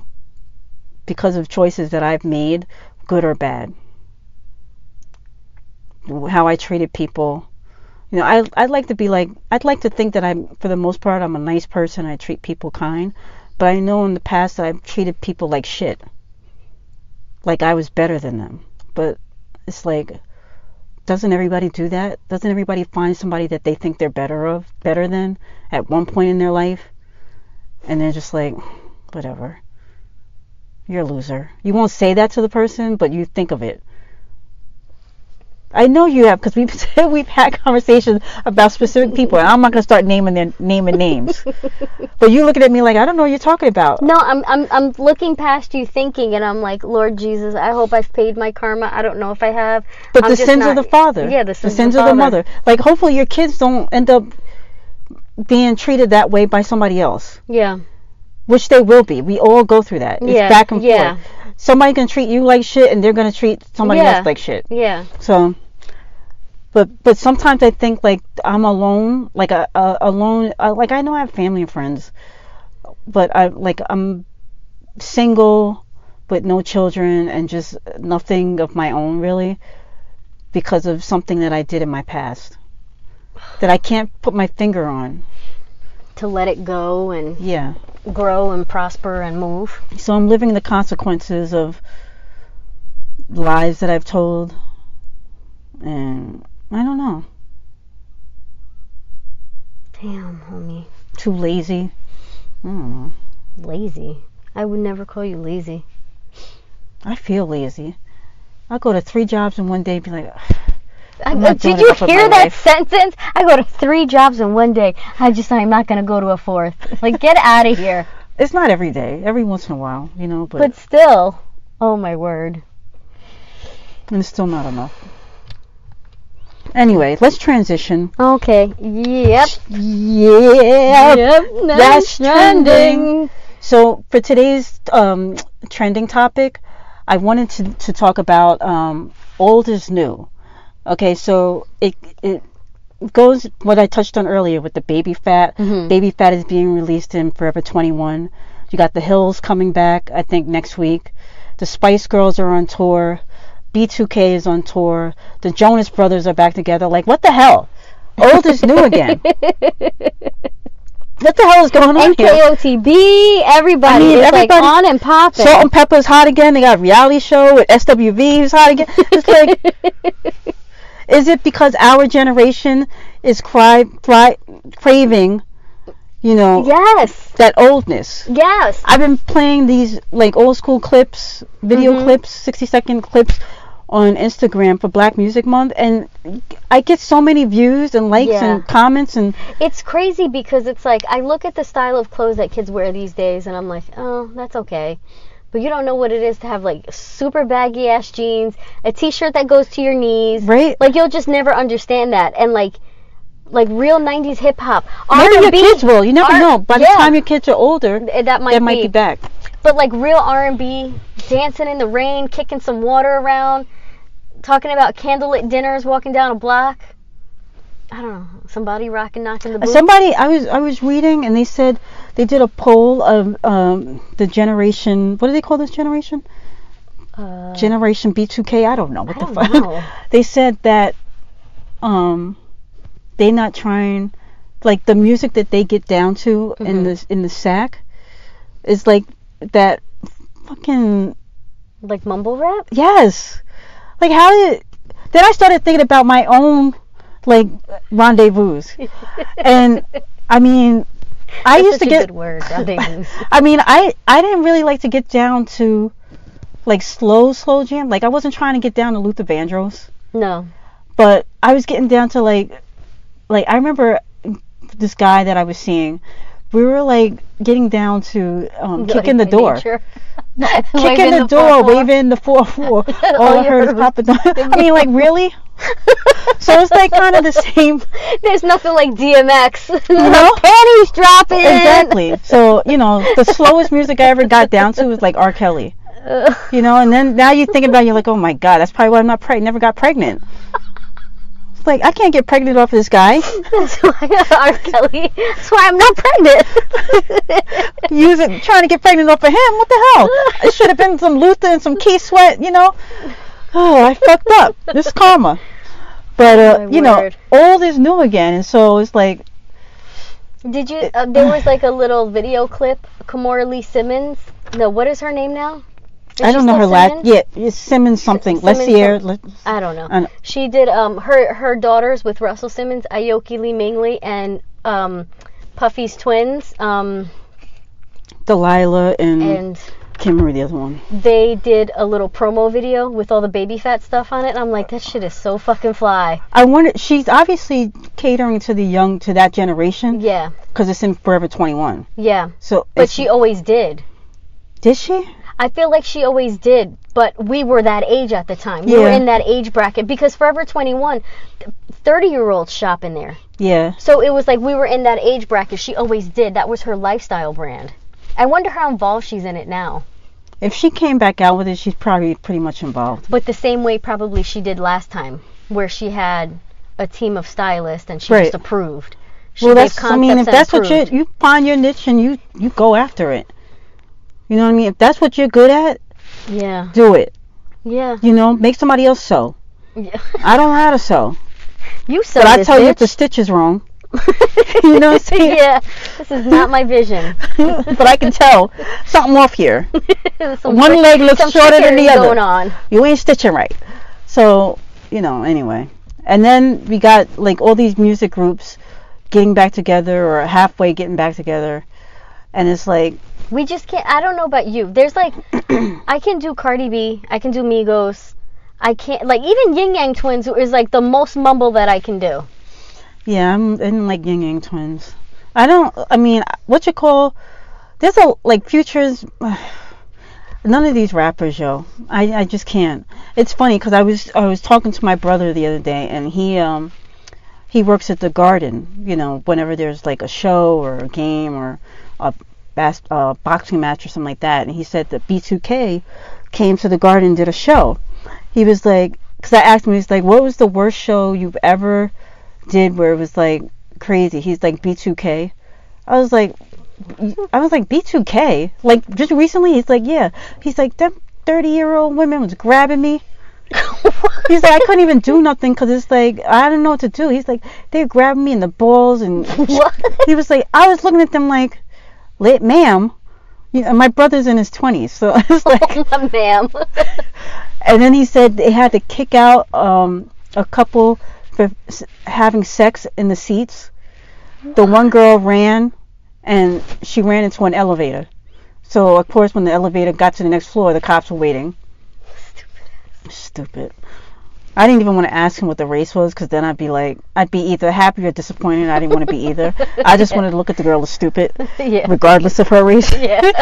because of choices that I've made, good or bad. How I treated people. You know, I'd like to think that for the most part, I'm a nice person. I treat people kind. But I know in the past that I've treated people like shit. Like I was better than them. But it's like, doesn't everybody do that? Doesn't everybody find somebody that they think they're better than at one point in their life? And they're just like, whatever. You're a loser. You won't say that to the person, but you think of it. I know you have, because we've had conversations about specific people, and I'm not gonna start naming names. But you looking at me like I don't know what you're talking about. No, I'm looking past you, thinking, and I'm like, Lord Jesus, I hope I've paid my karma. I don't know if I have. But the sins of the father. Yeah, the sins of the mother. Like, hopefully your kids don't end up being treated that way by somebody else. Yeah. Which they will be. We all go through that. It's back and forth. Somebody can treat you like shit, and they're gonna treat somebody else like shit. Yeah. So. But sometimes I think like I'm alone, like alone. Like I know I have family and friends, but I'm single with no children and just nothing of my own really, because of something that I did in my past that I can't put my finger on. To let it go and grow and prosper and move. So I'm living the consequences of lies that I've told, and I don't know. Damn, homie. Too lazy. I don't know. Lazy? I would never call you lazy. I feel lazy. I'll go to 3 jobs in one day and be like, did you hear that sentence? I go to 3 jobs in one day. I'm not going to go to a 4th. Like, get out of here. It's not every day. Every once in a while, you know. But still. Oh, my word. And it's still not enough. Anyway, let's transition. Okay. Yep. That's trending. So for today's trending topic, I wanted to talk about old is new. Okay, so it goes what I touched on earlier with the Baby Fat. Mm-hmm. Baby Fat is being released in Forever 21. You got the Hills coming back, I think, next week. The Spice Girls are on tour. B2K is on tour. The Jonas Brothers are back together. Like, what the hell? Old is new again. What the hell is going on here? NKOTB, everybody. It's everybody, like on and popping. Salt and Pepper's hot again. They got a reality show with SWV who's hot again. It's like, is it because our generation is craving, you know, yes, that oldness? Yes. I've been playing these like old school clips, video clips, 60-second clips on Instagram for Black Music Month, and I get so many views and likes and comments, and it's crazy because it's like I look at the style of clothes that kids wear these days and I'm like, oh, that's okay. But you don't know what it is to have like super baggy ass jeans, a t-shirt that goes to your knees. Right. Like you'll just never understand that. And like real 90s hip hop. Maybe your kids will. You never know. By the time your kids are older, that might be back. But like real R&B, dancing in the rain, kicking some water around, talking about candlelit dinners, walking down a block. I don't know. Somebody knocking the boots. I was reading, and they said they did a poll of the generation. What do they call this generation? Generation B2K. I don't know what the fuck. They said that they're not trying, like the music that they get down to in the sack is like that fucking like mumble rap. Yes. Like then I started thinking about my own like rendezvous, and I mean I used to get a good word, rendezvous. I mean I didn't really like to get down to like slow jam. Like I wasn't trying to get down to Luther Vandross. No. But I was getting down to like I remember this guy that I was seeing. We were like getting down to kicking the door. kicking the door, waving the 4-4. All I heard is Papa Don. I mean, like, really? So it's like kind of the same. There's nothing like DMX. Panties dropping. Exactly. So, the slowest music I ever got down to was like R. Kelly. And then now you think about it, you're like, oh my God, that's probably why I'm not never got pregnant. It's like, I can't get pregnant off of this guy. That's why R. Kelly. That's why I'm not pregnant. Trying to get pregnant off of him. What the hell? It should have been some Luther and some Keith Sweat, Oh, I fucked up. This is karma. But, old is new again. And so it's like. Did you, there was like a little video clip, Kimora Lee Simmons. No, what is her name now? I don't know her last. Yeah, it's Simmons something. Let's see here. I don't know. She did her daughters with Russell Simmons, Aoki Lee Mingley, and Puffy's twins. Delilah and Kimberly, the other one. They did a little promo video with all the baby fat stuff on it, and I'm like, that shit is so fucking fly. I wonder. She's obviously catering to to that generation. Yeah. Because it's in Forever 21. Yeah. So. But she always did. Did she? I feel like she always did, but we were that age at the time. We were in that age bracket because Forever 21, 30-year-olds shop in there. Yeah. So it was like we were in that age bracket. She always did. That was her lifestyle brand. I wonder how involved she's in it now. If she came back out with it, she's probably pretty much involved. But the same way probably she did last time, where she had a team of stylists and she just approved. She if that's what you find your niche and you go after it. You know what I mean? If that's what you're good at, do it. Yeah. Make somebody else sew. Yeah. I don't know how to sew. You sew. But I tell you if the stitch is wrong. You know what I'm saying? Yeah. This is not my vision. But I can tell something off here. One leg looks shorter than the other. Going on. You ain't stitching right. So, anyway. And then we got like all these music groups getting back together or halfway getting back together. And it's like, we just can't. I don't know about you. There's like, I can do Cardi B. I can do Migos. I can't, like, even Yin Yang Twins is like the most mumble that I can do. Yeah, I didn't like Yin Yang Twins. There's Futures. None of these rappers, yo. I just can't. It's funny because I was talking to my brother the other day, and he works at the Garden. Whenever there's like a show or a game or a boxing match or something like that, and he said that B2K came to the Garden and did a show. He was like, because I asked him, he's like, what was the worst show you've ever did where it was like crazy? He's like, B2K. I was like B2K, like just recently. He's like, yeah. He's like, them 30-year-old women was grabbing me. He's like, I couldn't even do nothing because it's like I don't know what to do. He's like, they were grabbing me in the balls, and he was like, I was looking at them like, ma'am, my brother's in his 20s, so it's like, ma'am. And then he said they had to kick out a couple for having sex in the seats. The one girl ran, and she ran into an elevator. So of course, when the elevator got to the next floor, the cops were waiting. Stupid. I didn't even want to ask him what the race was, because then I'd be either happy or disappointed. I didn't want to be either. I just wanted to look at the girl as stupid, regardless of her race. Yeah.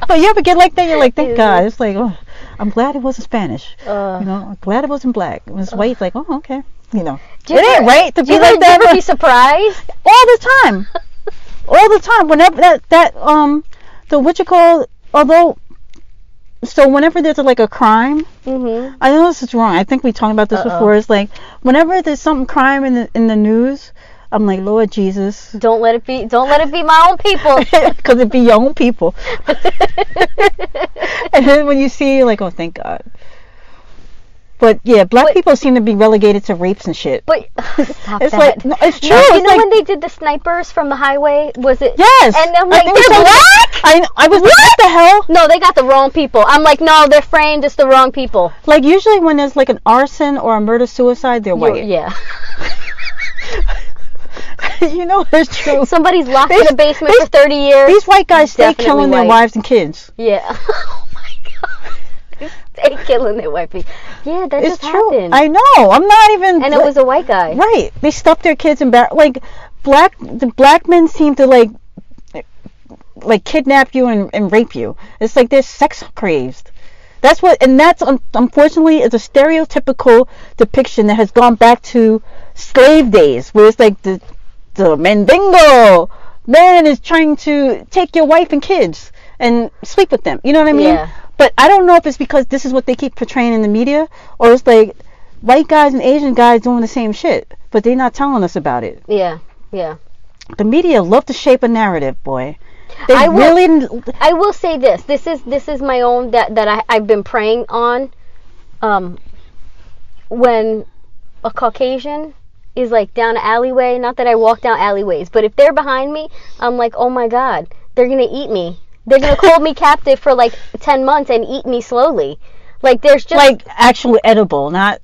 But you ever get like that? You're like, thank God. It's like, oh, I'm glad it wasn't Spanish. I'm glad it wasn't black. It was white. It's like, oh, okay. It ain't right to be like that. Do you ever be surprised? All the time. All the time. Whenever So whenever there's like a crime, I know this is wrong. I think we talked about this before. It's like whenever there's some crime in the news, I'm like, Lord Jesus, don't let it be my own people, because it be your own people. And then when you see, you're like, oh, thank God. But yeah, black people seem to be relegated to rapes and shit. But stop it's that. Like, no, it's true. You know when they did the snipers from the highway? Was it? Yes. And I'm like, they're black? I was like, what the hell? No, they got the wrong people. I'm like, no, they're framed. It's the wrong people. Like usually when there's like an arson or a murder-suicide, they're white. Yeah. It's true. Somebody's locked in a basement for 30 years. These white guys stay killing their wives and kids. Yeah. Oh my God. They killing their wife. Yeah, that just happened. I know. I'm not even. And it was a white guy. Right. They stuffed their kids in the black men seem to like like kidnap you and rape you. It's like they're sex crazed. That's unfortunately is a stereotypical depiction that has gone back to slave days, where it's like the Mandingo man is trying to take your wife and kids and sleep with them. You know what I mean? Yeah. But I don't know if it's because this is what they keep portraying in the media, or it's like white guys and Asian guys doing the same shit, but they're not telling us about it. Yeah. The media love to shape a narrative, boy. I will say this. This is my own that I've been praying on. When a Caucasian is like down an alleyway, not that I walk down alleyways, but if they're behind me, I'm like, oh my God, they're gonna eat me. They're gonna hold me captive for like 10 months and eat me slowly. Like there's just like actual edible, not.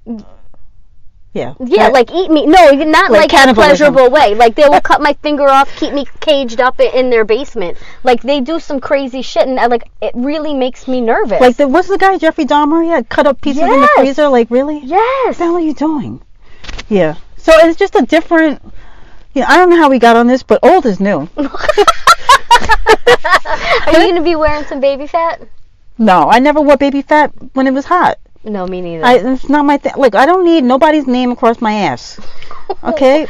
Yeah, like eat me. No, not like in a pleasurable way. Like they will cut my finger off, keep me caged up in their basement. Like they do some crazy shit, and like it really makes me nervous. Like what's the guy, Jeffrey Dahmer? He had cut up pieces in the freezer. Like really? Yes. What the hell are you doing? Yeah. So it's just a different. I don't know how we got on this, but old is new. Are you gonna be wearing some baby fat? No, I never wore baby fat when it was hot. No, me neither. It's not my thing. Look, I don't need nobody's name across my ass. Okay?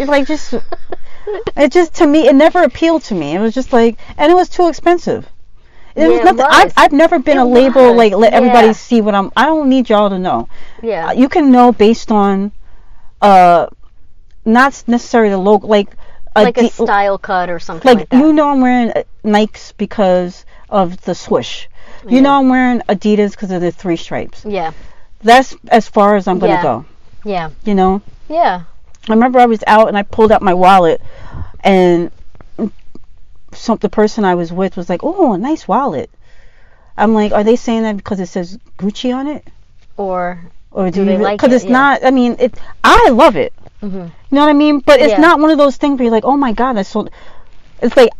Like, it just, to me, it never appealed to me. It was just like, and it was too expensive. It was nothing. I've never been a label, like, let everybody see what I don't need y'all to know. Yeah. You can know based on, not necessarily the logo, like a style cut or something like that. You know I'm wearing Nikes because of the swoosh. You know I'm wearing Adidas because of the 3 stripes. Yeah. That's as far as I'm going to go. Yeah. You know? Yeah. I remember I was out and I pulled out my wallet and the person I was with was like, oh, a nice wallet. I'm like, are they saying that because it says Gucci on it? Or do they you, like it? Because it's not, I mean, I love it. Mm-hmm. You know what I mean? But it's not one of those things where you're like, oh my God, that's so... It's like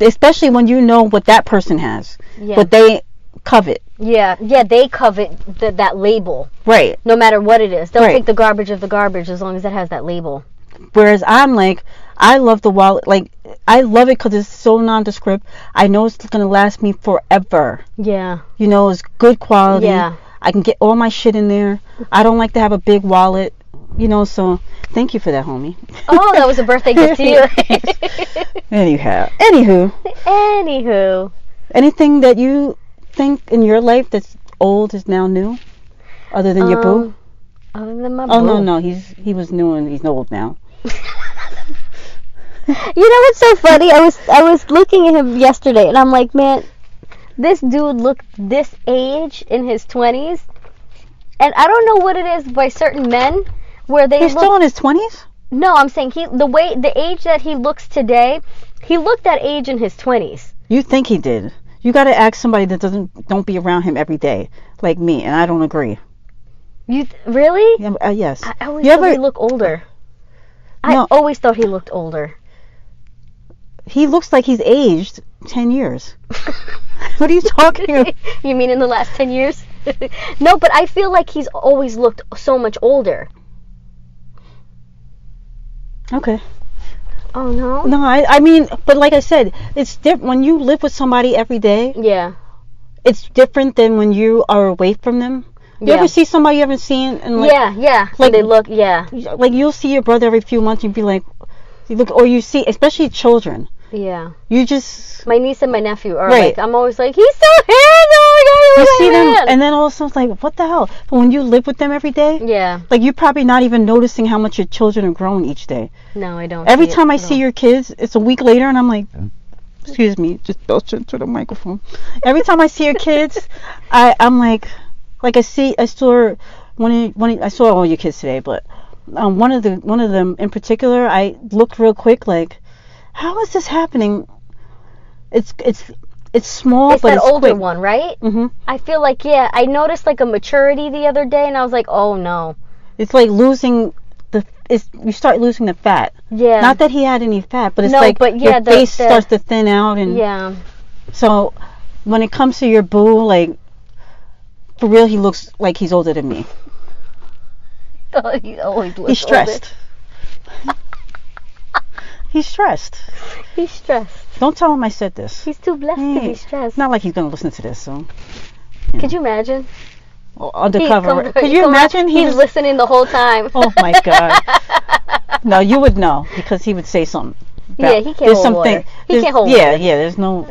especially when you know what that person has, but they covet. Yeah, they covet that label. Right. No matter what it is. They'll take the garbage of the garbage as long as it has that label. Whereas I'm like, I love the wallet. Like, I love it because it's so nondescript. I know it's going to last me forever. Yeah. You know, it's good quality. Yeah. I can get all my shit in there. I don't like to have a big wallet. You know, so thank you for that, homie. Oh, that was a birthday gift to you. Anywho. Anything that you think in your life that's old is now new, other than your boo? Other than my boo. Oh no, he was new and he's old now. You know what's so funny? I was looking at him yesterday, and I'm like, man, this dude looked this age in his 20s, and I don't know what it is by certain men. He's still in his 20s? No, I'm saying the age that he looks today, he looked that age in his 20s. You think he did? You got to ask somebody that don't be around him every day, like me, and I don't agree. You really? Yes. I always thought he looked older. I always thought he looked older. He looks like he's aged 10 years. What are you talking about? You mean in the last 10 years? No, but I feel like he's always looked so much older. Okay. Oh, no? No, I mean, but like I said, it's different. When you live with somebody every day, it's different than when you are away from them. You ever see somebody you haven't seen? And like, like they look, like you'll see your brother every few months, you'd be like, or you see, especially children. Yeah. You just... My niece and my nephew are like, I'm always like, he's so handsome! You see them, and then all of a sudden it's like, what the hell? But when you live with them every day, like you're probably not even noticing how much your children are growing each day. No, I don't. Every time I see your kids, it's a week later, and I'm like, excuse me, just belch into the microphone. Every time I see your kids, I'm like I saw I saw all your kids today, but one of them in particular, I looked real quick like, how is this happening? It's small, but it's that older quick. one, right? Mm-hmm. I feel like, I noticed like a maturity the other day, and I was like, oh no. It's like losing you start losing the fat. Yeah. Not that he had any fat, but it's your face starts to thin out, and so when it comes to your boo, like for real, he looks like he's older than me. Oh, he always looks He's stressed. He's stressed. He's stressed. Don't tell him I said this. He's too blessed to be stressed. Not like he's going to listen to this, so. Could you imagine? Undercover. Could you imagine? He's listening the whole time. Oh, my God. No, you would know, because he would say something. Yeah, he can't hold water. He can't hold water. Yeah, there's no.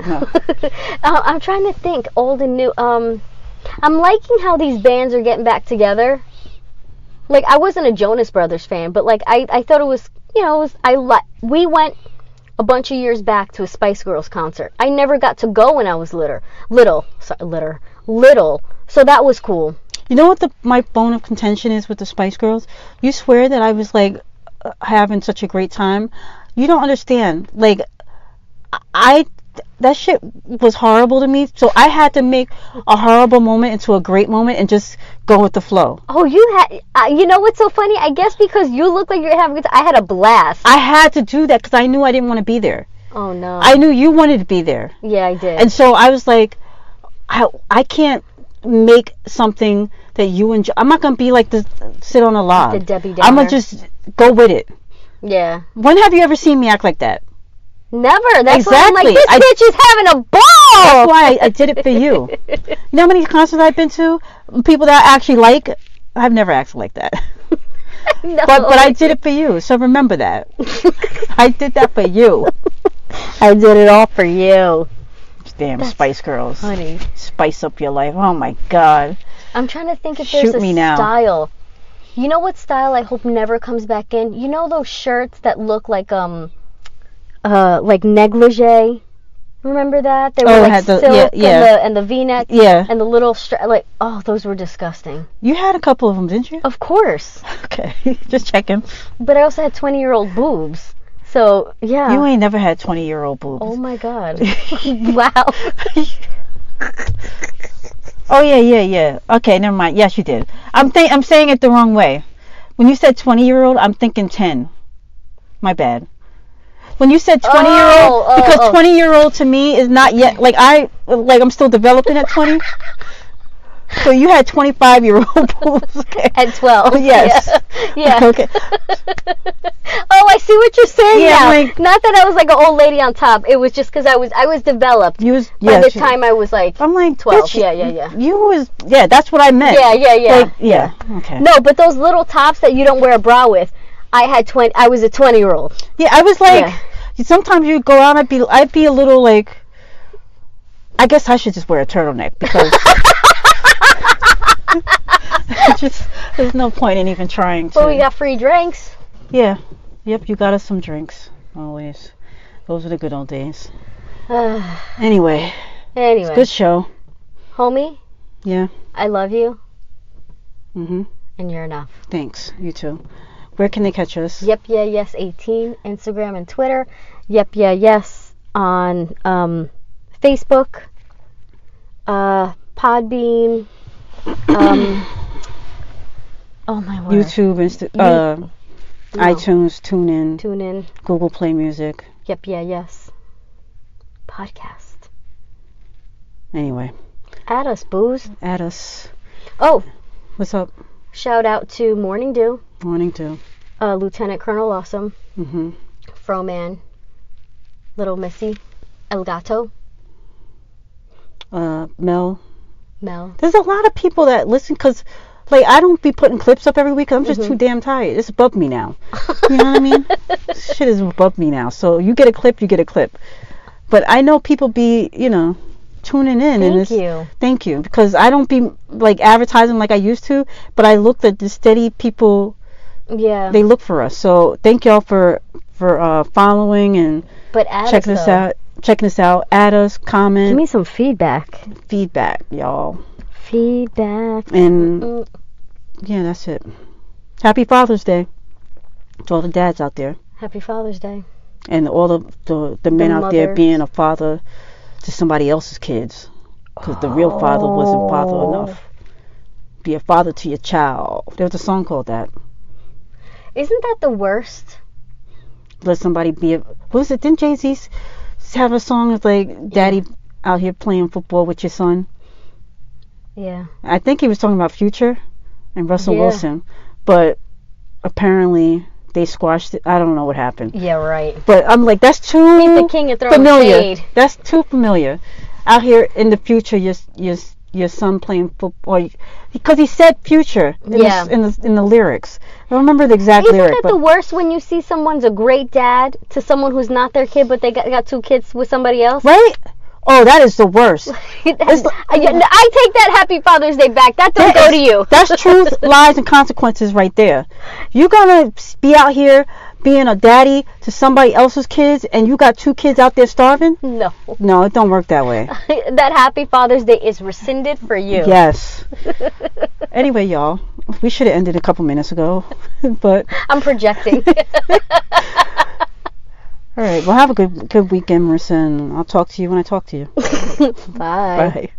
I'm trying to think, old and new. I'm liking how these bands are getting back together. Like, I wasn't a Jonas Brothers fan, but, like, I thought it was, we went a bunch of years back to a Spice Girls concert. I never got to go when I was little. So that was cool. You know what my bone of contention is with the Spice Girls? You swear that I was, like, having such a great time. You don't understand. Like, that shit was horrible to me, so I had to make a horrible moment into a great moment and just go with the flow. Oh, you had, you know what's so funny? I guess because you look like you're having a good time, I had a blast. I had to do that because I knew I didn't want to be there. Oh, no. I knew you wanted to be there. Yeah, I did. And so I was like, I can't make something that you enjoy. I'm not going to be like this, sit on a log. The Debbie Downer. I'm going to just go with it. Yeah. When have you ever seen me act like that? Never. That's exactly. why I'm like, this bitch is having a ball. That's why I did it for you. You know how many concerts I've been to? People that I actually like, I've never acted like that. No. But I did it for you, so remember that. I did that for you. I did it all for you. Damn Spice Girls. Honey. Spice up your life. Oh my God. I'm trying to think if there's a style. You know what style I hope never comes back in? You know those shirts that look like negligee? Remember that? They were like silk and the V-neck and the little those were disgusting. You had a couple of them, didn't you? Of course. Okay, just checking. But I also had 20-year-old boobs. So, yeah. You ain't never had 20-year-old boobs. Oh my God. Wow. Oh yeah. Okay, never mind. Yes, you did. I'm saying it the wrong way. When you said 20-year-old, I'm thinking 10. My bad. When you said 20-year-old, because 20-year-old to me is not yet I'm still developing at 20. So you had 25-year-old boobs. Okay. At 12. Yes. Yeah. Okay. Oh, I see what you're saying now. Like, not that I was like an old lady on top. It was just because I was developed. By the time I was like, I'm like 12. Bitch, yeah. That's what I meant. Yeah. Okay. No, but those little tops that you don't wear a bra with, I was a 20-year-old. Yeah, I was like, sometimes you go out, I'd be a little like, I guess I should just wear a turtleneck because there's no point in even trying to. Well, we got free drinks. Yeah. Yep, you got us some drinks. Always. Those are the good old days. Anyway. It's a good show. Homie? Yeah. I love you. Mm-hmm. And you're enough. Thanks. You too. Where can they catch us? Yep, yeah, yes, 18, Instagram and Twitter. Yep, yeah, yes, on Facebook, Podbean, oh my word. YouTube, iTunes, TuneIn, Google Play Music. Yep, yeah, yes. Podcast. Anyway. Add us, booze. Add us. Oh. What's up? Shout out to Morning Dew. Morning Dew. Lieutenant Colonel Awesome. Mm-hmm. Froman. Little Missy. El Gato. Mel. There's a lot of people that listen because, like, I don't be putting clips up every week. I'm just too damn tired. It's above me now. You know what I mean? Shit is above me now. So you get a clip, you get a clip. But I know people be, tuning in. Thank you. Because I don't be, like, advertising like I used to. But I look at the steady people. Yeah. They look for us. So thank y'all for following and checking us out. Checking us out. Add us. Comment. Give me some feedback. Feedback, y'all. Feedback. And yeah, that's it. Happy Father's Day to all the dads out there. Happy Father's Day. And all the men out there being a father to somebody else's kids. Because the real father wasn't father enough. Be a father to your child. There was a song called that. Isn't that the worst? Let somebody be what was it? Didn't Jay-Z have a song that's like, Daddy out here playing football with your son? Yeah. I think he was talking about Future and Russell Wilson. But apparently they squashed it. I don't know what happened. Yeah, right. But I'm like, that's too He's the king of throwing familiar. shade. That's too familiar. Out here in the future, your son playing football, because he said future in the lyrics. I don't remember the exact lyric. Isn't it the worst when you see someone's a great dad to someone who's not their kid, but they got 2 kids with somebody else? Right? Oh, that is the worst. I take that Happy Father's Day back. That don't go to you. That's truth, lies, and consequences right there. You're gonna be out here being a daddy to somebody else's kids, and you got 2 kids out there starving? No, it don't work that way. That Happy Father's Day is rescinded for you. Yes. Anyway, y'all, we should have ended a couple minutes ago, but I'm projecting. All right. Well, have a good weekend, Marissa, and I'll talk to you when I talk to you. Bye. Bye.